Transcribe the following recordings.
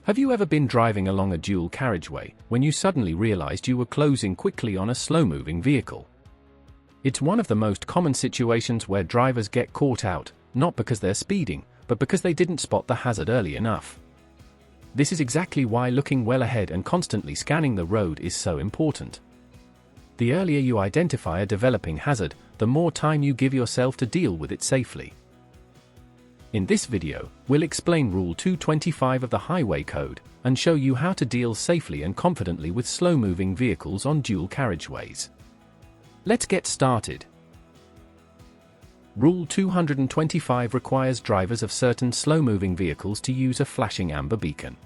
Have you ever been driving along a dual carriageway when you suddenly realized you were closing quickly on a slow-moving vehicle? It's one of the most common situations where drivers get caught out, not because they're speeding, but because they didn't spot the hazard early enough. This is exactly why looking well ahead and constantly scanning the road is so important. The earlier you identify a developing hazard, the more time you give yourself to deal with it safely. In this video, we'll explain Rule 225 of the Highway Code and show you how to deal safely and confidently with slow-moving vehicles on dual carriageways. Let's get started. Rule 225 requires drivers of certain slow-moving vehicles to use a flashing amber beacon.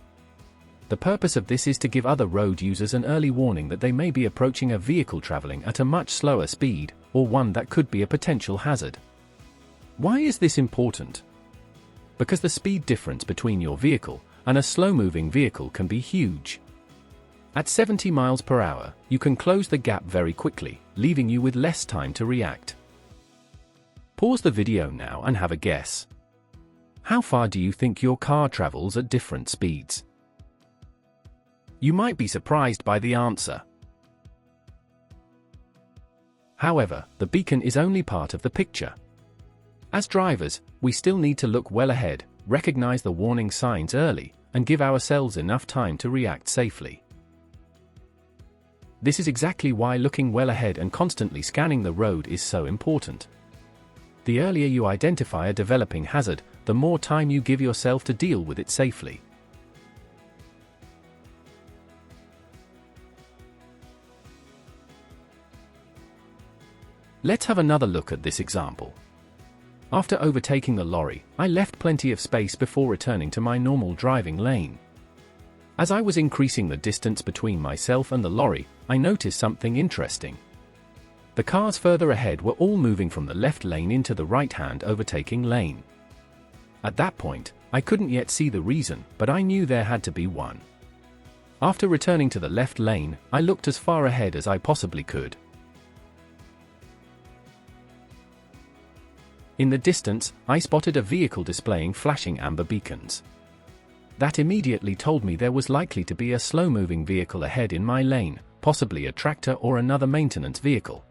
The purpose of this is to give other road users an early warning that they may be approaching a vehicle traveling at a much slower speed, or one that could be a potential hazard. Why is this important? Because the speed difference between your vehicle and a slow-moving vehicle can be huge. At 70 miles per hour, you can close the gap very quickly, leaving you with less time to react. Pause the video now and have a guess. How far do you think your car travels at different speeds? You might be surprised by the answer. However, the beacon is only part of the picture. As drivers, we still need to look well ahead, recognize the warning signs early, and give ourselves enough time to react safely. This is exactly why looking well ahead and constantly scanning the road is so important. The earlier you identify a developing hazard, the more time you give yourself to deal with it safely. Let's have another look at this example. After overtaking the lorry, I left plenty of space before returning to my normal driving lane. As I was increasing the distance between myself and the lorry, I noticed something interesting. The cars further ahead were all moving from the left lane into the right-hand overtaking lane. At that point, I couldn't yet see the reason, but I knew there had to be one. After returning to the left lane, I looked as far ahead as I possibly could. In the distance, I spotted a vehicle displaying flashing amber beacons. That immediately told me there was likely to be a slow-moving vehicle ahead in my lane, possibly a tractor or another maintenance vehicle.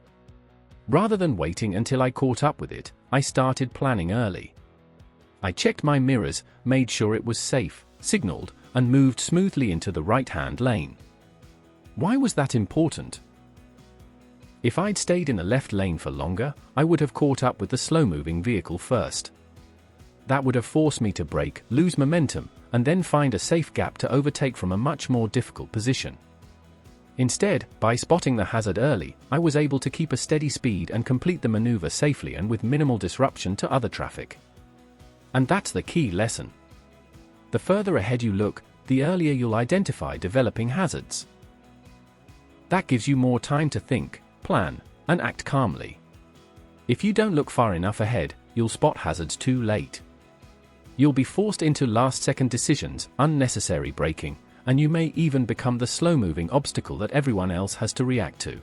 Rather than waiting until I caught up with it, I started planning early. I checked my mirrors, made sure it was safe, signaled, and moved smoothly into the right-hand lane. Why was that important? If I'd stayed in the left lane for longer, I would have caught up with the slow-moving vehicle first. That would have forced me to brake, lose momentum, and then find a safe gap to overtake from a much more difficult position. Instead, by spotting the hazard early, I was able to keep a steady speed and complete the maneuver safely and with minimal disruption to other traffic. And that's the key lesson. The further ahead you look, the earlier you'll identify developing hazards. That gives you more time to think, plan, and act calmly. If you don't look far enough ahead, you'll spot hazards too late. You'll be forced into last-second decisions, unnecessary braking, and you may even become the slow-moving obstacle that everyone else has to react to.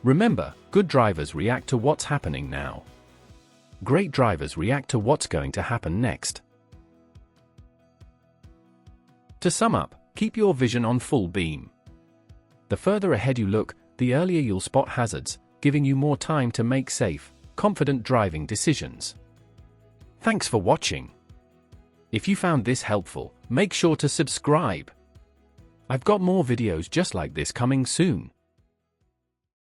Remember, good drivers react to what's happening now. Great drivers react to what's going to happen next. To sum up, keep your vision on full beam. The further ahead you look, the earlier you'll spot hazards, giving you more time to make safe, confident driving decisions. Thanks for watching. If you found this helpful, make sure to subscribe. I've got more videos just like this coming soon.